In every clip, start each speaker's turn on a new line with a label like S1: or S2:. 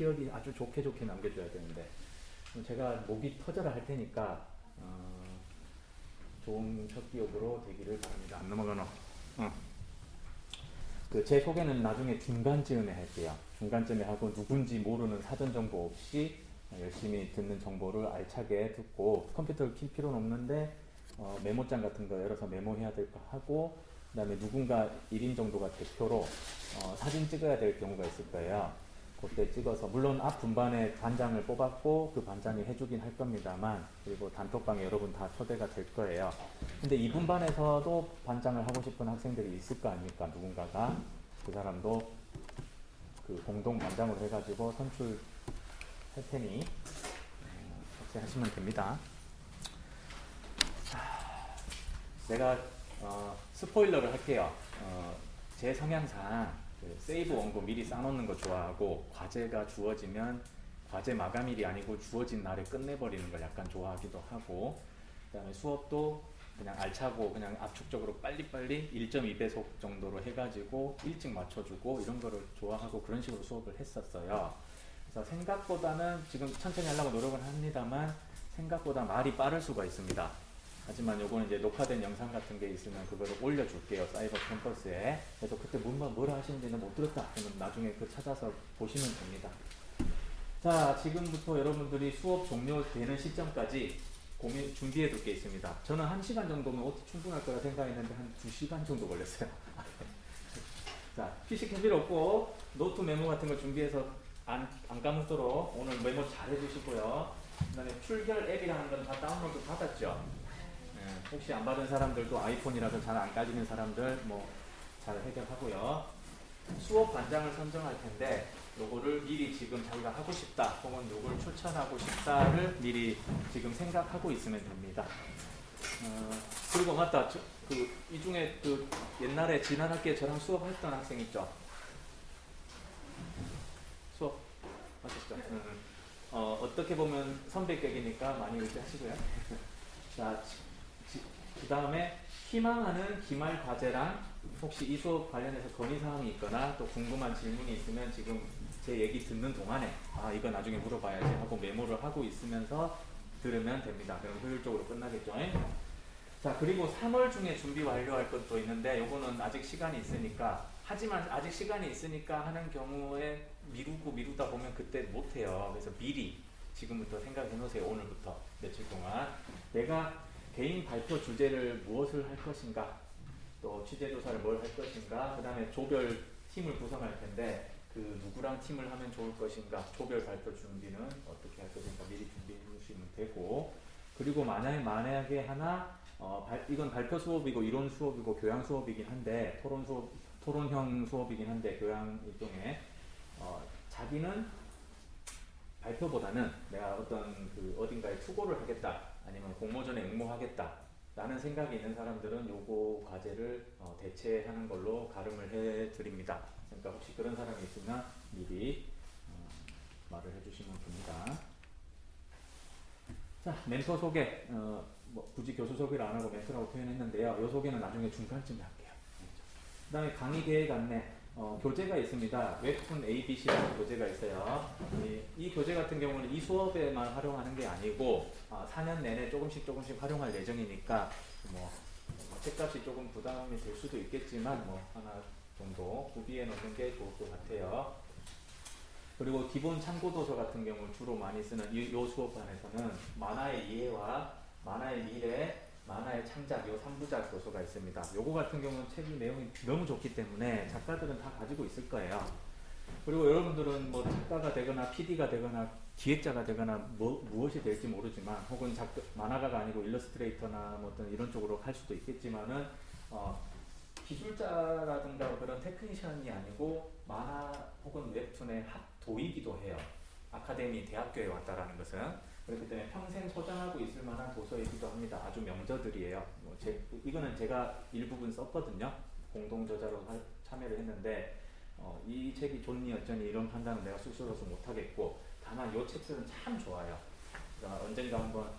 S1: 기억이 아주 좋게 남겨줘야 되는데 제가 목이 터져라 할 테니까 좋은 첫 기억으로 되기를 바랍니다. 안 넘어가노. 제 소개는 나중에 중간쯤에 할게요. 중간쯤에 하고 누군지 모르는 사전 정보 없이 열심히 듣는 정보를 알차게 듣고 컴퓨터를 킬 필요는 없는데 메모장 같은 거 열어서 메모해야 될 거 하고 그 다음에 누군가 1인 정도가 대표로 사진 찍어야 될 경우가 있을 거예요. 그때 찍어서 물론 앞 분반에 반장을 뽑았고 그 반장이 해주긴 할 겁니다만 그리고 단톡방에 여러분 다 초대가 될 거예요. 근데 이 분반에서도 반장을 하고 싶은 학생들이 있을 거 아닙니까? 누군가가 그 사람도 그 공동 반장으로 해가지고 선출할 테니 같이 하시면 됩니다. 내가 스포일러를 할게요. 제 성향상 세이브 원고 미리 쌓아놓는 거 좋아하고 과제가 주어지면 과제 마감일이 아니고 주어진 날에 끝내버리는 걸 약간 좋아하기도 하고 그 다음에 수업도 그냥 알차고 그냥 압축적으로 빨리빨리 1.2배속 정도로 해가지고 일찍 맞춰주고 이런 거를 좋아하고 그런 식으로 수업을 했었어요. 그래서 생각보다는 지금 천천히 하려고 노력을 합니다만 생각보다 말이 빠를 수가 있습니다. 하지만 요거는 이제 녹화된 영상 같은 게 있으면 그거를 올려줄게요. 사이버 캠퍼스에. 그래서 그때 뭐라 하시는지는 못 들었다. 그러면 나중에 그 찾아서 보시면 됩니다. 자, 지금부터 여러분들이 수업 종료되는 시점까지 준비해 둘 게 있습니다. 저는 1시간 정도면 충분할 거라 생각했는데 한 2시간 정도 걸렸어요. 자, PC 필요 없고 노트 메모 같은 걸 준비해서 안 까먹도록 오늘 메모 잘 해주시고요. 그 다음에 출결 앱이라는 건 다 다운로드 받았죠? 혹시 안 받은 사람들도 아이폰이라서 잘 안 까지는 사람들 잘 해결하고요. 수업 반장을 선정할 텐데 요거를 미리 지금 자기가 하고 싶다 혹은 누굴 추천하고 싶다를 미리 지금 생각하고 있으면 됩니다. 그리고 맞다. 이 중에 옛날에 지난 학기에 저랑 수업했던 학생 있죠? 수업 하셨죠? 어떻게 보면 선배격이니까 많이 의지하시고요. 자, 그 다음에 희망하는 기말 과제랑 혹시 이 수업 관련해서 건의사항이 있거나 또 궁금한 질문이 있으면 지금 제 얘기 듣는 동안에 이거 나중에 물어봐야지 하고 메모를 하고 있으면서 들으면 됩니다. 그럼 효율적으로 끝나겠죠. 자, 그리고 3월 중에 준비 완료할 것도 있는데 요거는 아직 시간이 있으니까 하지만 아직 시간이 있으니까 하는 경우에 미루다 보면 그때 못해요. 그래서 미리 지금부터 생각해 놓으세요. 오늘부터 며칠 동안 내가 개인 발표 주제를 무엇을 할 것인가, 또 취재조사를 뭘 할 것인가, 그 다음에 조별 팀을 구성할 텐데 그 누구랑 팀을 하면 좋을 것인가, 조별 발표 준비는 어떻게 할 것인가 미리 준비해 주시면 되고, 그리고 만약에 하나 이건 발표 수업이고 이론 수업이고 교양 수업이긴 한데 토론형 수업이긴 한데 교양 일종의 자기는 발표보다는 내가 어딘가에 투고를 하겠다 아니면 공모전에 응모하겠다 라는 생각이 있는 사람들은 요거 과제를 대체하는 걸로 가름을 해 드립니다. 그러니까 혹시 그런 사람이 있으면 미리 말을 해주시면 됩니다. 자, 멘토 소개. 굳이 교수 소개를 안 하고 멘토라고 표현했는데요. 이 소개는 나중에 중간쯤에 할게요. 그 다음에 강의 계획 안내. 교재가 있습니다. 웹툰 ABC라는 교재가 있어요. 이 교재 같은 경우는 이 수업에만 활용하는 게 아니고 4년 내내 조금씩 활용할 예정이니까 책값이 조금 부담이 될 수도 있겠지만 하나 정도 구비해 놓는 게 좋을 것 같아요. 그리고 기본 참고도서 같은 경우 주로 많이 쓰는 이 수업반에서는 만화의 이해와 만화의 미래, 만화의 창작, 요 3부작 도서가 있습니다. 요거 같은 경우는 책이 내용이 너무 좋기 때문에 작가들은 다 가지고 있을 거예요. 그리고 여러분들은 작가가 되거나 PD가 되거나 기획자가 되거나 무엇이 될지 모르지만 혹은 만화가가 아니고 일러스트레이터나 어떤 이런 쪽으로 할 수도 있겠지만은 기술자라든가 그런 테크니션이 아니고 만화 혹은 웹툰의 도이기도 해요. 아카데미 대학교에 왔다라는 것은. 그렇기 때문에 평생 소장하고 있을 만한 도서이기도 합니다. 아주 명저들이에요. 이거는 제가 일부분 썼거든요. 공동 저자로 참여를 했는데 이 책이 좋니 어쩌니 이런 판단은 내가 스스로서 못하겠고 다만 이 책들은 참 좋아요. 그러니까 언젠가 한번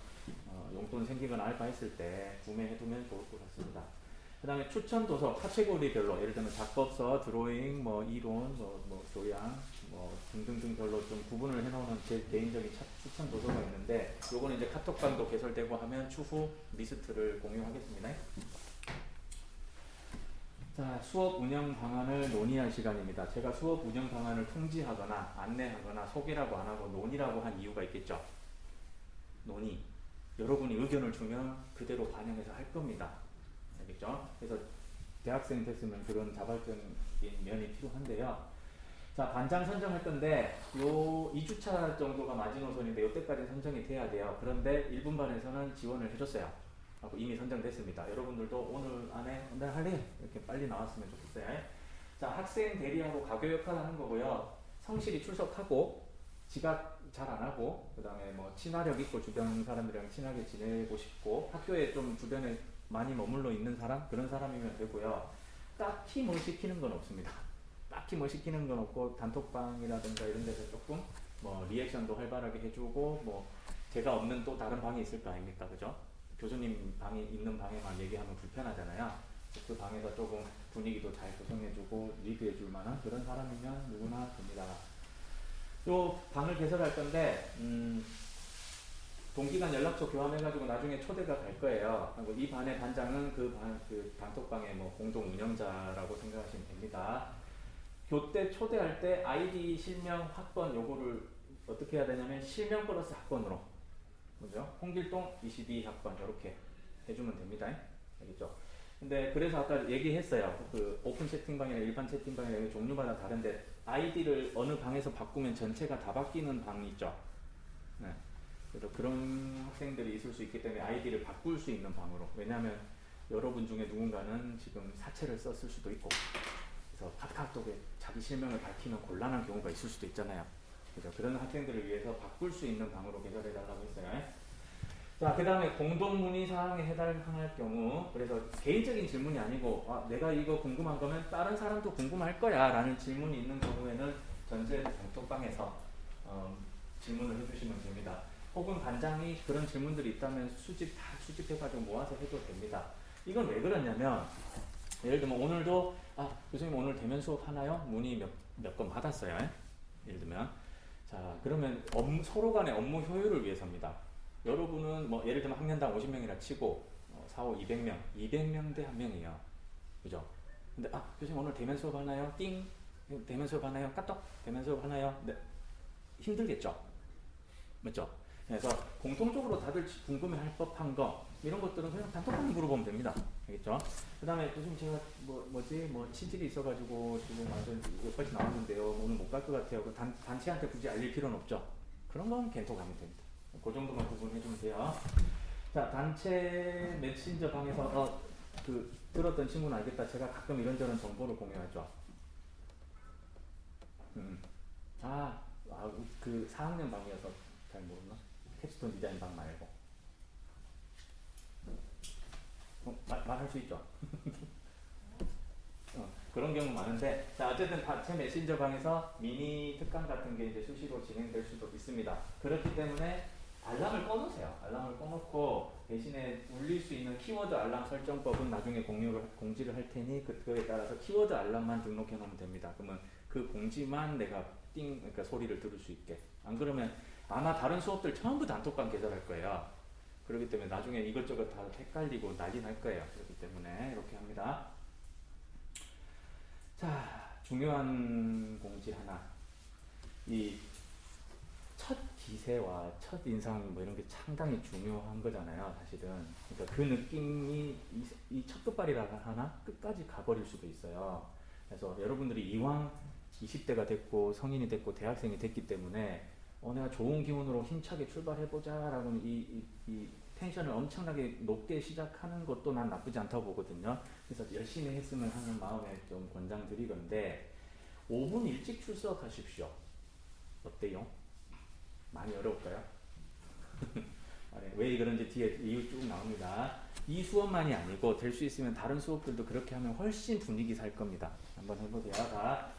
S1: 용돈 생기거나 알바 했을 때 구매해두면 좋을 것 같습니다. 그 다음에 추천 도서 카테고리별로 예를 들면 작법서, 드로잉, 이론, 교양 뭐 등등등 별로 좀 구분을 해놓은 제 개인적인 추천 도서가 있는데 요거는 이제 카톡방도 개설되고 하면 추후 리스트를 공유하겠습니다. 자, 수업 운영 방안을 논의할 시간입니다. 제가 수업 운영 방안을 통지하거나 안내하거나 소개라고 안 하고 논의라고 한 이유가 있겠죠. 논의. 여러분이 의견을 주면 그대로 반영해서 할 겁니다. 알겠죠? 그래서 대학생 됐으면 그런 자발적인 면이 필요한데요. 자, 반장 선정할 건데 요 2주차 정도가 마지노선인데 요때까지 선정이 돼야 돼요. 그런데 1분반에서는 지원을 해줬어요. 하고 이미 선정됐습니다. 여러분들도 오늘 안에 오늘 할래요? 이렇게 빨리 나왔으면 좋겠어요. 자, 학생 대리하고 가교 역할을 하는 거고요. 성실히 출석하고 지각 잘 안 하고 그 다음에 뭐 친화력 있고 주변 사람들이랑 친하게 지내고 싶고 학교에 좀 주변에 많이 머물러 있는 사람 그런 사람이면 되고요. 딱히 뭐 시키는 건 없습니다. 딱히 뭐 시키는 건 없고 단톡방이라든가 이런 데서 조금 뭐 리액션도 활발하게 해주고 뭐 제가 없는 또 다른 방이 있을 거 아닙니까, 그죠? 교수님 방이 있는 방에만 얘기하면 불편하잖아요. 그 방에서 조금 분위기도 잘 조성해주고 리드해줄 만한 그런 사람이면 누구나 됩니다. 요 방을 개설할 건데 동기간 연락처 교환해가지고 나중에 초대가 갈 거예요. 그리고 이 반의 반장은 그 단톡방의 뭐 공동 운영자라고 생각하시면 됩니다. 교대 초대할 때 아이디 실명 학번 요거를 어떻게 해야 되냐면 실명 플러스 학번으로, 그죠? 홍길동 22학번 이렇게 해주면 됩니다. 알겠죠? 근데 그래서 아까 얘기했어요. 그 오픈 채팅방이나 일반 채팅방이나 종류마다 다른데 아이디를 어느 방에서 바꾸면 전체가 다 바뀌는 방이 있죠. 네. 그래서 그런 학생들이 있을 수 있기 때문에 아이디를 바꿀 수 있는 방으로. 왜냐하면 여러분 중에 누군가는 지금 사채를 썼을 수도 있고, 그래서 카카오톡에 자기 실명을 밝히면 곤란한 경우가 있을 수도 있잖아요. 그래서 그런 학생들을 위해서 바꿀 수 있는 방으로 개설해달라고 했어요. 자, 그 다음에 공동 문의 사항에 해당할 경우, 그래서 개인적인 질문이 아니고 내가 이거 궁금한 거면 다른 사람도 궁금할 거야 라는 질문이 있는 경우에는 전체 단톡방에서 질문을 해주시면 됩니다. 혹은 반장이 그런 질문들이 있다면 다 수집해가지고 모아서 해도 됩니다. 이건 왜 그러냐면 예를 들면 오늘도 교수님 오늘 대면 수업 하나요? 문의 몇 건 받았어요. 예를 들면 자, 그러면 서로 간의 업무 효율을 위해서입니다. 여러분은 뭐 예를 들면 학년당 50명이라 치고 4, 5, 200명 200명 대 1명이에요. 그죠? 근데 교수님 오늘 대면 수업 하나요? 띵! 대면 수업 하나요? 까똑! 대면 수업 하나요? 네. 힘들겠죠? 맞죠? 그래서 공통적으로 다들 궁금해할 법한 거 이런 것들은 그냥 단톡방에 물어보면 됩니다. 알겠죠? 그 다음에 요즘 제가 뭐 친질이 있어가지고 지금 완전 여기까지 나왔는데요. 오늘 못 갈 것 같아요. 단체한테 굳이 알릴 필요는 없죠. 그런 건 겐톡 하면 됩니다. 그 정도만 구분해주면 돼요. 자, 단체 메신저 방에서 들었던 친구는 알겠다. 제가 가끔 이런저런 정보를 공유하죠. 그 4학년 방이어서 잘 모르나? 캡스톤 디자인 방 말고. 말할 수 있죠? 그런 경우 많은데, 자, 어쨌든 단체 메신저 방에서 미니 특강 같은 게 이제 수시로 진행될 수도 있습니다. 그렇기 때문에 알람을 꺼놓으세요. 알람을 꺼놓고 대신에 울릴 수 있는 키워드 알람 설정법은 나중에 공지를 할 테니 그거에 따라서 키워드 알람만 등록해 놓으면 됩니다. 그러면 그 공지만 내가 그러니까 소리를 들을 수 있게. 안 그러면 아마 다른 수업들 전부 단톡방 개설할 거예요. 그렇기 때문에 나중에 이것저것 다 헷갈리고 난리 날 거예요. 그렇기 때문에 이렇게 합니다. 자, 중요한 공지 하나. 이 첫 기세와 첫 인상 뭐 이런 게 상당히 중요한 거잖아요, 사실은. 그러니까 그 느낌이 이 첫 끝발이라 하나 끝까지 가버릴 수도 있어요. 그래서 여러분들이 이왕 20대가 됐고 성인이 됐고 대학생이 됐기 때문에 내가 좋은 기운으로 힘차게 출발해보자 라고 이 텐션을 엄청나게 높게 시작하는 것도 난 나쁘지 않다고 보거든요. 그래서 열심히 했으면 하는 마음에 좀 권장드리건데 5분 일찍 출석하십시오. 어때요? 많이 어려울까요? 왜 그런지 뒤에 이유 쭉 나옵니다. 이 수업만이 아니고 될 수 있으면 다른 수업들도 그렇게 하면 훨씬 분위기 살 겁니다. 한번 해보세요. 자,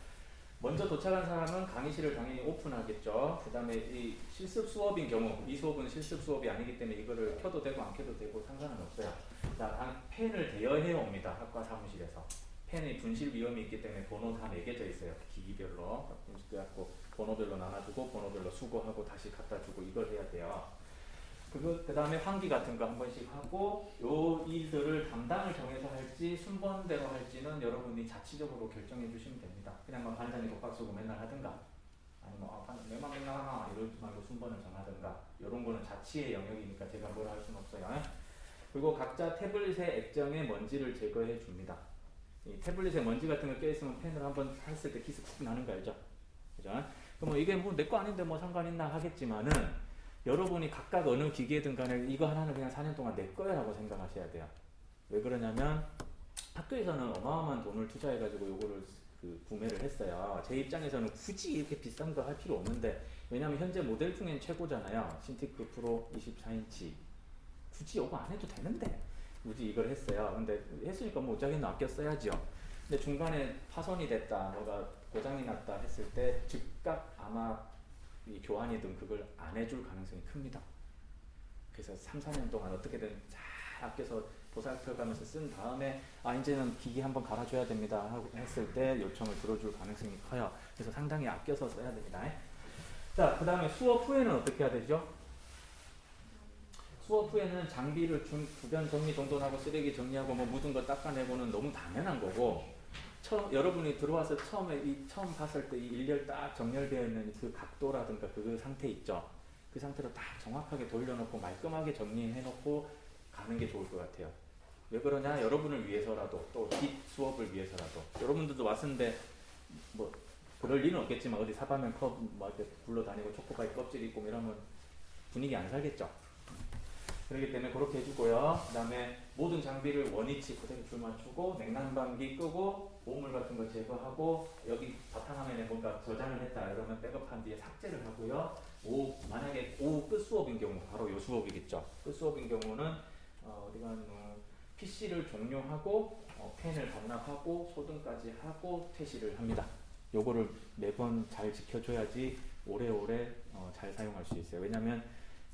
S1: 먼저 도착한 사람은 강의실을 당연히 오픈하겠죠. 그 다음에 이 실습 수업인 경우, 이 수업은 실습 수업이 아니기 때문에 이거를 켜도 되고 안 켜도 되고 상관은 없어요. 자, 펜을 대여해 옵니다. 학과 사무실에서. 펜의 분실 위험이 있기 때문에 번호 다 매겨져 있어요. 기기별로. 그래갖고 번호별로 나눠주고 번호별로 수거하고 다시 갖다 주고 이걸 해야 돼요. 그 다음에 환기 같은 거 한 번씩 하고 요 일들을 담당을 정해서 할지 순번대로 할지는 여러분이 자치적으로 결정해 주시면 됩니다. 그냥 뭐 반장이 독박 쓰고 맨날 하든가 아니면 내만 맨날 하나 이러지 말고 순번을 정하든가 이런 거는 자치의 영역이니까 제가 뭘 할 수는 없어요. 그리고 각자 태블릿의 액정에 먼지를 제거해 줍니다. 이 태블릿에 먼지 같은 거 껴있으면 펜으로 한번 했을 때 키스 쿡 나는 거 알죠? 그죠? 그럼 뭐 이게 뭐 내 거 아닌데 뭐 상관 있나 하겠지만은 여러분이 각각 어느 기계든 간에 이거 하나는 그냥 4년 동안 내 거야 라고 생각하셔야 돼요. 왜 그러냐면 학교에서는 어마어마한 돈을 투자해가지고 요거를 구매를 했어요. 제 입장에서는 굳이 이렇게 비싼 거 할 필요 없는데 왜냐면 현재 모델 중엔 최고잖아요. 신티크 프로 24인치 굳이 요거 안 해도 되는데 굳이 이걸 했어요. 근데 했으니까 뭐 어쩌겠노 아껴 써야죠. 근데 중간에 파손이 됐다 뭐가 고장이 났다 했을 때 즉각 아마 이 교환이든 그걸 안 해줄 가능성이 큽니다. 그래서 3, 4년 동안 어떻게든 잘 아껴서 보살펴가면서 쓴 다음에 이제는 기기 한번 갈아줘야 됩니다 하고 했을 때 요청을 들어줄 가능성이 커요. 그래서 상당히 아껴서 써야 됩니다. 자, 그 다음에 수업 후에는 어떻게 해야 되죠? 수업 후에는 장비를 주변 정리 정돈하고 쓰레기 정리하고 뭐 묻은 거 닦아내고는 너무 당연한 거고 여러분이 들어와서 처음 봤을 때 이 일렬 딱 정렬되어 있는 그 각도라든가 그 상태 있죠. 그 상태로 딱 정확하게 돌려놓고 말끔하게 정리해놓고 가는 게 좋을 것 같아요. 왜 그러냐? 여러분을 위해서라도 또 뒷 수업을 위해서라도 여러분들도 왔는데 뭐 그럴 리는 없겠지만 어디 사발면 컵 뭐 이렇게 굴러다니고 초코바이 껍질 있고 이러면 분위기 안 살겠죠. 그렇기 때문에 그렇게 해주고요. 그 다음에 모든 장비를 원위치 그대로 줄 맞추고 냉난방기 끄고 오물 같은 거 제거하고 여기 바탕화면에 뭔가 저장을 했다 이러면 백업한 뒤에 삭제를 하고요. 만약에 오후 끝수업인 경우 바로 요 수업이겠죠. 끝수업인 경우는 PC를 종료하고 펜을 반납하고 소등까지 하고 퇴실을 합니다. 요거를 매번 잘 지켜줘야지 오래오래 잘 사용할 수 있어요. 왜냐면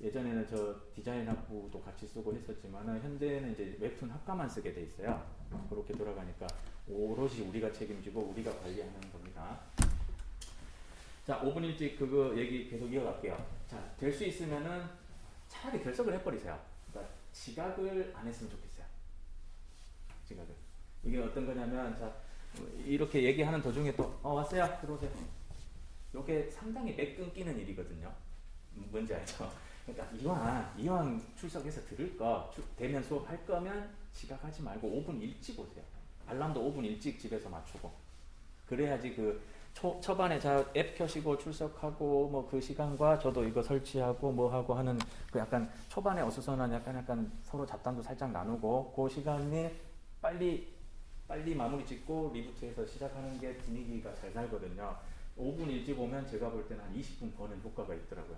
S1: 예전에는 저 디자인 학부도 같이 쓰고 했었지만 현재는 이제 웹툰 학과만 쓰게 돼 있어요. 그렇게 돌아가니까 오롯이 우리가 책임지고 우리가 관리하는 겁니다. 자, 5분 일찍 그거 얘기 계속 이어갈게요. 자, 될 수 있으면은 차라리 결석을 해버리세요. 그러니까 지각을 안 했으면 좋겠어요. 지각을. 이게 어떤 거냐면 자, 이렇게 얘기하는 도중에 또 왔어요. 들어오세요. 이게 상당히 맥 끊기는 일이거든요. 뭔지 알죠? 그러니까 이왕 출석해서 들을 거 대면 수업할 거면 지각하지 말고 5분 일찍 오세요. 알람도 5분 일찍 집에서 맞추고 그래야지 그 초반에 앱 켜시고 출석하고 뭐 그 시간과 저도 이거 설치하고 뭐 하고 하는 그 약간 초반에 어수선한 약간 서로 잡담도 살짝 나누고 그 시간에 빨리 마무리 짓고 리부트해서 시작하는 게 분위기가 잘 살거든요. 5분 일찍 오면 제가 볼 때는 한 20분 버는 효과가 있더라고요.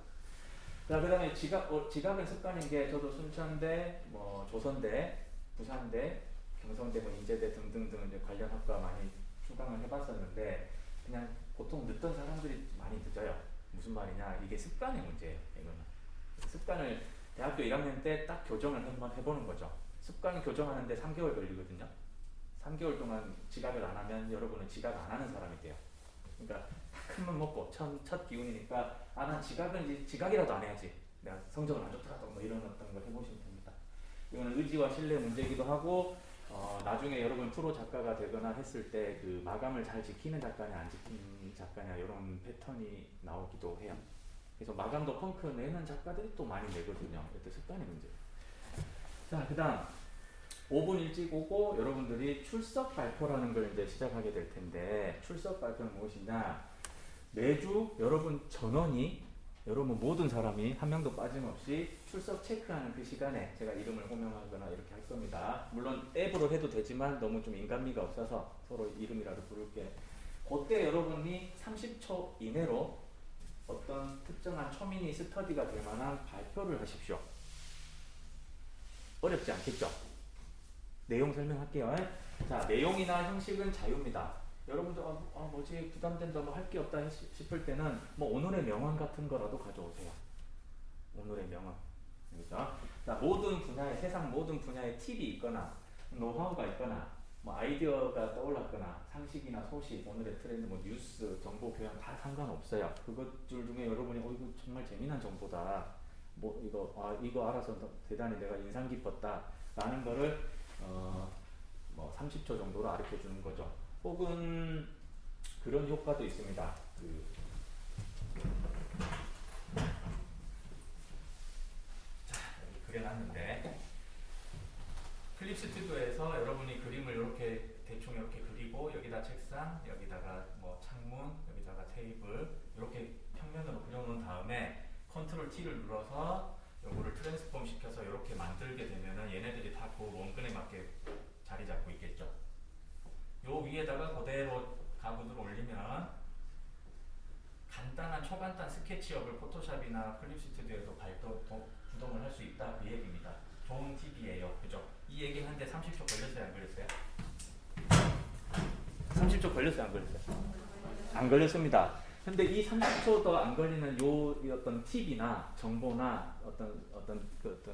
S1: 자, 그 다음에 지각은 습관인 게 저도 순천대, 뭐 조선대, 부산대, 경성대, 뭐 인제대 등등등 이제 관련 학과 많이 출강을 해봤었는데 그냥 보통 늦던 사람들이 많이 늦어요. 무슨 말이냐? 이게 습관의 문제예요. 이거는 습관을 대학교 1학년 때 딱 교정을 한번 해보는 거죠. 습관 교정하는데 3개월 걸리거든요. 3개월 동안 지각을 안 하면 여러분은 지각 안 하는 사람이 돼요. 그러니까 큰맘 먹고 첫 기운이니까 난 지각이라도 안 해야지. 내가 성적은 안 좋더라도 뭐 이런 어떤 걸 해보시면 됩니다. 이거는 의지와 신뢰 문제이기도 하고 나중에 여러분 프로 작가가 되거나 했을 때 그 마감을 잘 지키는 작가냐 안 지키는 작가냐 이런 패턴이 나오기도 해요. 그래서 마감도 펑크 내는 작가들이 또 많이 내거든요. 이것도 습관의 문제. 자, 그 다음 5분 일찍 오고 여러분들이 출석 발표라는 걸 이제 시작하게 될 텐데 출석 발표는 무엇이냐? 매주 여러분 전원이 여러분 모든 사람이 한 명도 빠짐없이 출석 체크하는 그 시간에 제가 이름을 호명하거나 이렇게 할 겁니다. 물론 앱으로 해도 되지만 너무 좀 인간미가 없어서 서로 이름이라도 부를게. 그때 여러분이 30초 이내로 어떤 특정한 초미니 스터디가 될 만한 발표를 하십시오. 어렵지 않겠죠? 내용 설명할게요. 자, 내용이나 형식은 자유입니다. 여러분들 뭐지 부담된다 뭐 할 게 없다 싶을 때는 뭐 오늘의 명언 같은 거라도 가져오세요. 오늘의 명언. 그렇죠? 자, 세상 모든 분야에 팁이 있거나 노하우가 있거나 뭐 아이디어가 떠올랐거나 상식이나 소식, 오늘의 트렌드, 뭐 뉴스, 정보, 교양 다 상관없어요. 그것들 중에 여러분이 이거 정말 재미난 정보다, 뭐 이거 알아서 대단히 내가 인상 깊었다라는 거를 뭐 30초 정도로 가르쳐 주는 거죠. 혹은 그런 효과도 있습니다. 자, 여기 그려놨는데 클립 스튜디오에서 여러분이 그림을 이렇게 대충 이렇게 그리고 여기다 책상, 여기다가 뭐 창문, 여기다가 테이블 이렇게 평면으로 그려놓은 다음에 컨트롤 T를 눌러서 요거를 트랜스폼 시켜서 이렇게 만들게 되면은 얘네들이 다 그 원근에 맞게 자리 잡고 있겠죠. 요 위에다가 그대로 가구들을 올리면 간단한 초간단 스케치업을 포토샵이나 클립 스튜디오에서 구동을 할 수 있다, 그 얘기입니다. 좋은 팁이에요. 그죠? 이 얘기 하는데 30초 걸렸어요? 안 걸렸어요? 30초 걸렸어요? 안 걸렸어요? 안 걸렸습니다. 근데 이 30초도 안 걸리는 이 어떤 팁이나 정보나 어떤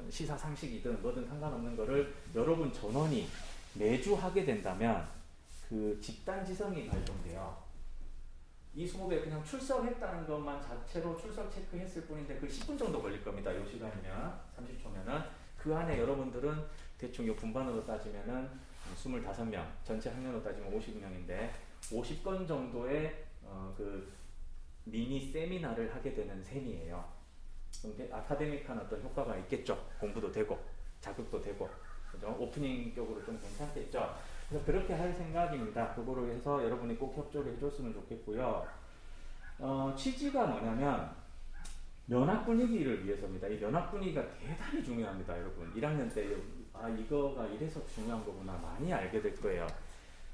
S1: 시사 상식이든 뭐든 상관없는 거를 여러분 전원이 매주 하게 된다면 그 집단지성이 발동돼요. 이 수업에 그냥 출석했다는 것만 자체로 출석 체크했을 뿐인데 그 10분 정도 걸릴 겁니다. 이 시간이면 30초면은 그 안에 여러분들은 대충 이 분반으로 따지면은 25명, 전체 학년으로 따지면 50명인데 50건 정도의 그 미니 세미나를 하게 되는 셈이에요. 근데 아카데믹한 어떤 효과가 있겠죠. 공부도 되고 자극도 되고, 그죠? 오프닝 쪽으로 좀 괜찮겠죠. 그래서 그렇게 할 생각입니다. 그거로 해서 여러분이 꼭 협조를 해줬으면 좋겠고요. 취지가 뭐냐면 면학 분위기를 위해서입니다. 이 면학 분위기가 대단히 중요합니다, 여러분. 1학년 때 이거가 이래서 중요한 거구나 많이 알게 될 거예요.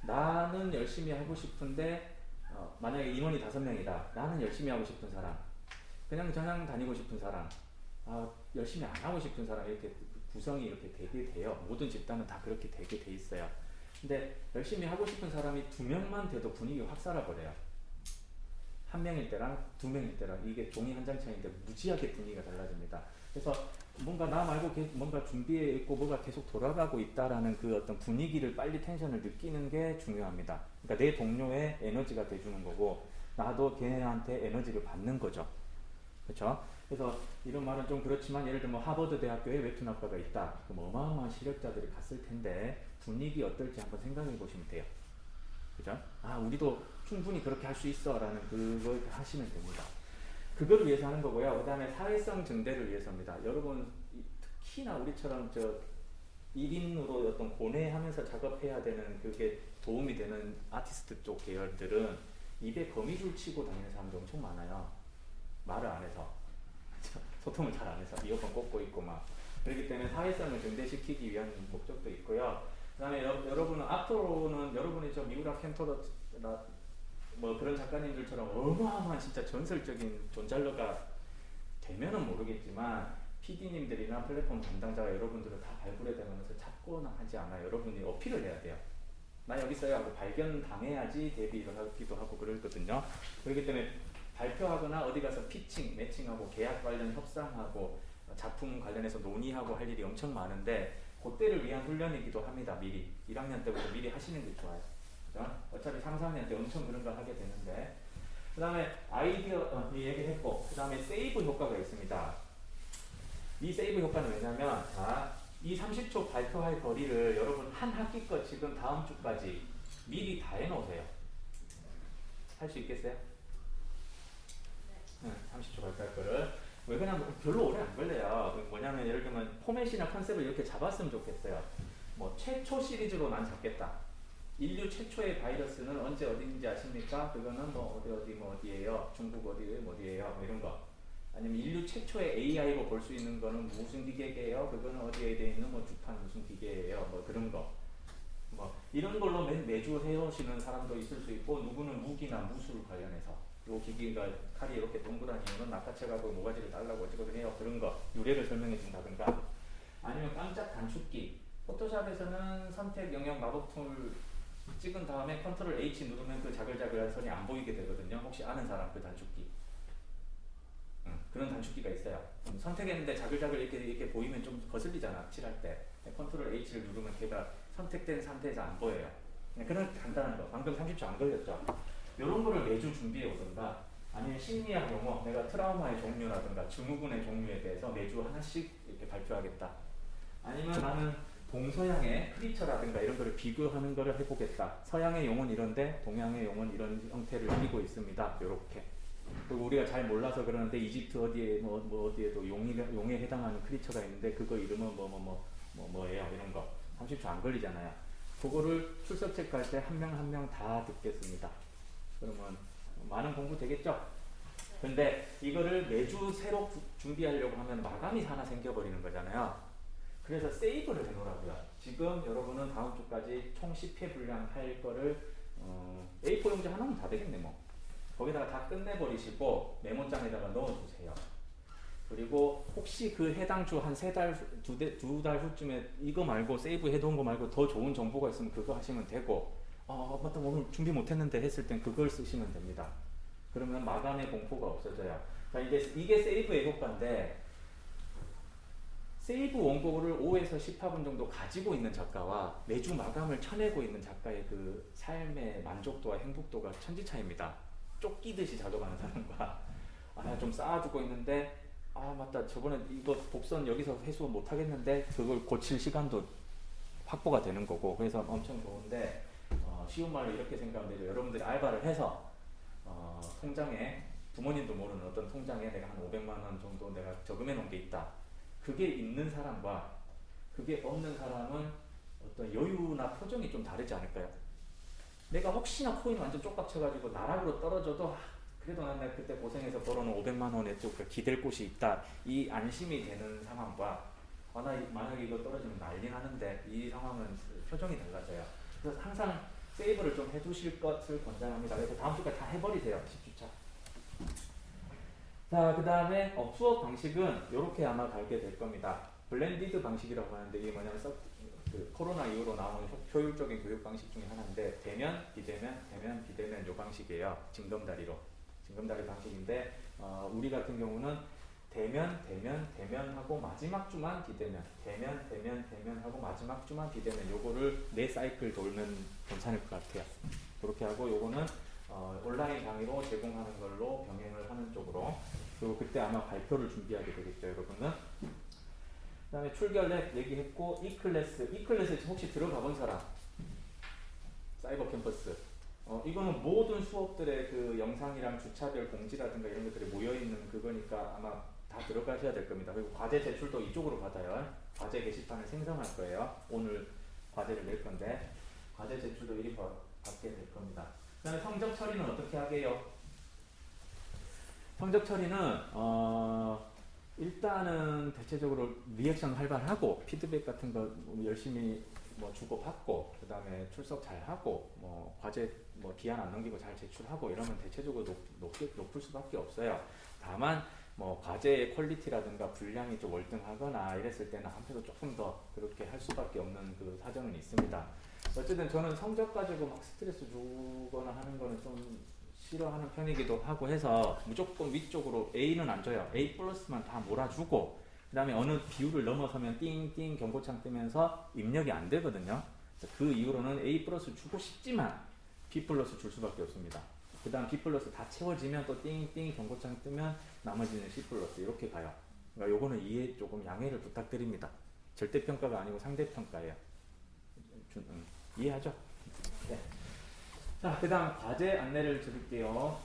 S1: 나는 열심히 하고 싶은데 만약에 인원이 5명이다. 나는 열심히 하고 싶은 사람, 그냥 저냥 다니고 싶은 사람, 열심히 안 하고 싶은 사람, 이렇게 구성이 이렇게 되게 돼요. 모든 집단은 다 그렇게 되게 돼 있어요. 근데 열심히 하고 싶은 사람이 2명만 돼도 분위기가 확 살아버려요. 1명일 때랑 2명일 때랑 이게 종이 한 장 차이인데 무지하게 분위기가 달라집니다. 그래서 뭔가 나 말고 뭔가 준비해 있고 뭐가 계속 돌아가고 있다라는 그 어떤 분위기를 빨리 텐션을 느끼는 게 중요합니다. 그러니까 내 동료의 에너지가 돼주는 거고 나도 걔네한테 에너지를 받는 거죠. 그렇죠? 그래서 이런 말은 좀 그렇지만 예를 들면 하버드 대학교에 웹툰학과가 있다. 그럼 어마어마한 실력자들이 갔을 텐데 분위기 어떨지 한번 생각해 보시면 돼요. 그죠? 우리도 충분히 그렇게 할 수 있어 라는 그걸 하시면 됩니다. 그거를 위해서 하는 거고요. 그 다음에 사회성 증대를 위해서입니다. 여러분 특히나 우리처럼 1인으로 어떤 고뇌하면서 작업해야 되는 그게 도움이 되는 아티스트 쪽 계열들은 입에 거미줄 치고 다니는 사람도 엄청 많아요. 말을 안 해서 소통을 잘 안 해서 이어폰 꽂고 있고 막 그렇기 때문에 사회성을 증대시키기 위한 목적도 있고요. 그 다음에 여러분은 앞으로는 여러분이 미우라 켄토라 뭐 그런 작가님들처럼 어마어마한 진짜 전설적인 존잘러가 되면은 모르겠지만 PD님들이나 플랫폼 담당자가 여러분들을 다 발굴해 가면서 찾거나 하지 않아요. 여러분이 어필을 해야 돼요. 나 여기 있어요 하고 발견당해야지 데뷔를 하기도 하고 그러거든요. 그렇기 때문에 발표하거나 어디 가서 피칭, 매칭하고 계약 관련 협상하고 작품 관련해서 논의하고 할 일이 엄청 많은데 그때를 위한 훈련이기도 합니다. 미리 1학년 때부터 미리 하시는 게 좋아요. 그죠? 어차피 3, 4학년 때 엄청 그런 걸 하게 되는데 그 다음에 아이디어 얘기했고 그 다음에 세이브 효과가 있습니다. 이 세이브 효과는 왜냐면 이 30초 발표할 거리를 여러분 한 학기 거 지금 다음 주까지 미리 다 해놓으세요. 할 수 있겠어요? 네. 30초 발표할 거를 왜 그냥 별로 오래 안 걸려요. 뭐냐면 예를 들면 포맷이나 컨셉을 이렇게 잡았으면 좋겠어요. 뭐 최초 시리즈로 난 잡겠다. 인류 최초의 바이러스는 언제 어디인지 아십니까? 그거는 뭐 어디예요? 중국 어디예요? 뭐 이런 거. 아니면 인류 최초의 AI로 볼 수 있는 거는 무슨 기계예요? 그거는 어디에 돼 있는 뭐 주판 무슨 기계예요? 뭐 그런 거. 뭐 이런 걸로 매주 해오시는 사람도 있을 수 있고 누구는 무기나 무술 관련해서 요 기기가 칼이 이렇게 동그란 이유는 낚아채가고 모가지를 달라고 어쩌거든 해요. 그런 거 유래를 설명해 준다든가 아니면 깜짝 단축키 포토샵에서는 선택 영역 마법 툴 찍은 다음에 컨트롤 H 누르면 그 자글자글한 선이 안 보이게 되거든요. 혹시 아는 사람 그 단축키? 그런 단축키가 있어요. 선택했는데 자글자글 이렇게 보이면 좀 거슬리잖아. 칠할 때. 컨트롤 H를 누르면 걔가 선택된 상태에서 안 보여요. 그런 간단한 거. 방금 30초 안 걸렸죠? 이런 거를 매주 준비해 오든가 아니면 심리학 용어, 내가 트라우마의 종류라든가 증후군의 종류에 대해서 매주 하나씩 이렇게 발표하겠다. 아니면 나는 동서양의 크리처라든가 이런 거를 비교하는 거를 해보겠다. 서양의 용어는 이런데 동양의 용어는 이런 형태를 띠고 있습니다. 요렇게. 그리고 우리가 잘 몰라서 그러는데 이집트 어디에 뭐 어디에도 용에 해당하는 크리처가 있는데 그거 이름은 뭐예요 이런 거 30초 안 걸리잖아요. 그거를 출석 체크할 때 한 명 한 명 다 듣겠습니다. 그러면 많은 공부 되겠죠? 근데 이거를 매주 새로 준비하려고 하면 마감이 하나 생겨버리는 거잖아요. 그래서 세이브를 해놓으라고요. 지금 여러분은 다음 주까지 총 10회 분량 할 거를 A4 용지 하나면 다 되겠네 뭐. 거기다가 다 끝내버리시고 메모장에다가 넣어주세요. 그리고 혹시 그 해당 주 한 두 달 후쯤에 이거 말고 세이브 해놓은 거 말고 더 좋은 정보가 있으면 그거 하시면 되고 맞다 오늘 준비 못했는데 했을 땐 그걸 쓰시면 됩니다. 그러면 마감의 공포가 없어져요. 그러니까 이게 세이브의 효과인데 세이브 원고를 5에서 10화분 정도 가지고 있는 작가와 매주 마감을 쳐내고 있는 작가의 그 삶의 만족도와 행복도가 천지차이입니다. 쫓기듯이 작업하는 사람과 좀 쌓아두고 있는데 맞다 저번에 이거 복선 여기서 해소 못하겠는데 그걸 고칠 시간도 확보가 되는 거고 그래서 엄청 좋은데 쉬운 말로 이렇게 생각하면 되죠. 여러분들이 알바를 해서 통장에 부모님도 모르는 어떤 통장에 내가 한 500만 원 정도 내가 저금해 놓은 게 있다. 그게 있는 사람과 그게 없는 사람은 어떤 여유나 표정이 좀 다르지 않을까요? 내가 혹시나 코인 완전 쪽박 쳐가지고 나락으로 떨어져도 그래도 난 내가 그때 고생해서 벌어놓은 500만 원에 좀 기댈 곳이 있다. 이 안심이 되는 상황과 나 만약에 이거 떨어지면 난리 나는데 이 상황은 표정이 달라져요. 그래서 항상 세이브를 좀 해두실 것을 권장합니다. 그래서 다음 주까지 다 해버리세요. 10주차. 자, 그 다음에 수업 방식은 이렇게 아마 가게 될 겁니다. 블렌디드 방식이라고 하는데 이게 뭐냐면 그 코로나 이후로 나오는 효율적인 교육 방식 중에 하나인데 대면, 비대면, 대면, 비대면 요 방식이에요. 징검다리 방식인데 우리 같은 경우는 대면, 대면, 대면하고 마지막 주만 비대면, 대면, 대면, 대면하고 마지막 주만 비대면 요거를 4사이클 돌면 괜찮을 것 같아요. 그렇게 하고 요거는 온라인 강의로 제공하는 걸로 병행을 하는 쪽으로 그리고 그때 아마 발표를 준비하게 되겠죠 여러분은. 그 다음에 출결랩 얘기했고 이클래스 혹시 들어가 본 사람? 사이버 캠퍼스 이거는 모든 수업들의 그 영상이랑 주차별 공지라든가 이런 것들이 모여있는 그거니까 아마 다 들어가셔야 될 겁니다. 그리고 과제 제출도 이쪽으로 받아요. 과제 게시판을 생성할 거예요. 오늘 과제를 낼 건데 과제 제출도 이리 받게 될 겁니다. 그 다음에 성적 처리는 어떻게 하게요? 성적 처리는 일단은 대체적으로 리액션 활발하고 피드백 같은 거 열심히 주고받고 그 다음에 출석 잘하고 과제 기한 안 넘기고 잘 제출하고 이러면 대체적으로 높을 수밖에 없어요. 다만 과제의 퀄리티라든가 분량이 좀 월등하거나 이랬을 때는 한편도 조금 더 그렇게 할 수밖에 없는 그 사정은 있습니다. 어쨌든 저는 성적 가지고 막 스트레스 주거나 하는 거는 좀 싫어하는 편이기도 하고 해서 무조건 위쪽으로 A는 안 줘요. A 플러스만 다 몰아주고 그 다음에 어느 비율을 넘어서면 띵띵 경고창 뜨면서 입력이 안 되거든요. 그 이후로는 A 플러스 주고 싶지만 B 플러스 줄 수밖에 없습니다. 그 다음 B 플러스 다 채워지면 또 띵띵 경고창 뜨면 나머지는 C 플러스 이렇게 가요. 그러니까 요거는 조금 양해를 부탁드립니다. 절대평가가 아니고 상대평가예요. 이해하죠? 네. 자, 그 다음 과제 안내를 드릴게요.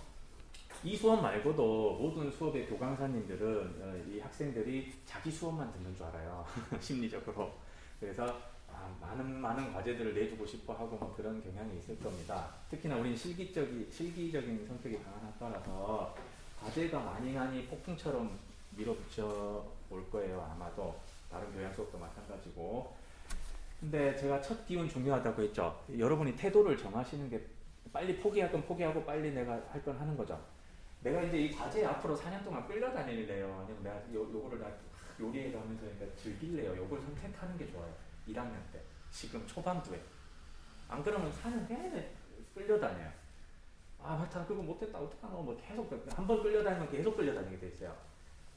S1: 이 수업 말고도 모든 수업의 교강사님들은 이 학생들이 자기 수업만 듣는 줄 알아요. 심리적으로. 그래서 많은 과제들을 내주고 싶어 하고 그런 경향이 있을 겁니다. 특히나 우린 실기적인 성격이 강한 학과라서 과제가 많이 폭풍처럼 밀어붙여 올 거예요. 아마도 다른 교양 수업도 마찬가지고. 근데 제가 첫 기운 중요하다고 했죠. 여러분이 태도를 정하시는 게 빨리 포기할 건 포기하고 빨리 내가 할 건 하는 거죠. 내가 이제 이 과제 앞으로 4년 동안 끌려다닐래요. 아니면 내가 요거를 요리해 가면서 즐길래요. 요걸 선택하는 게 좋아요. 1학년 때. 지금 초반부에. 안 그러면 4년 내내 끌려다녀요. 맞다. 그거 못했다. 어떡하노. 계속 한 번 끌려다니면 계속 끌려다니게 돼 있어요.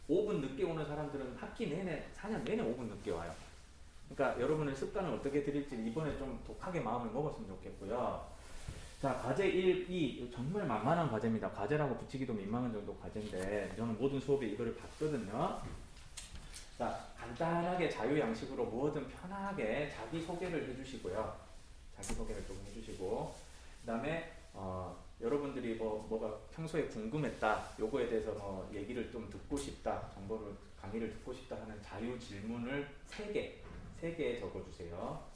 S1: 5분 늦게 오는 사람들은 학기 내내 4년 내내 5분 늦게 와요. 그러니까 여러분의 습관을 어떻게 들일지 이번에 좀 독하게 마음을 먹었으면 좋겠고요. 자, 과제 1, 2 정말 만만한 과제입니다. 과제라고 붙이기도 민망한 정도 과제인데 저는 모든 수업에 이거를 봤거든요. 자, 간단하게 자유양식으로 뭐든 편하게 자기소개를 해주시고요. 자기소개를 조금 해주시고 그 다음에 여러분들이 뭐가 평소에 궁금했다, 요거에 대해서 뭐 얘기를 좀 듣고 싶다, 정보를 강의를 듣고 싶다 하는 자유 질문을 3개 적어주세요.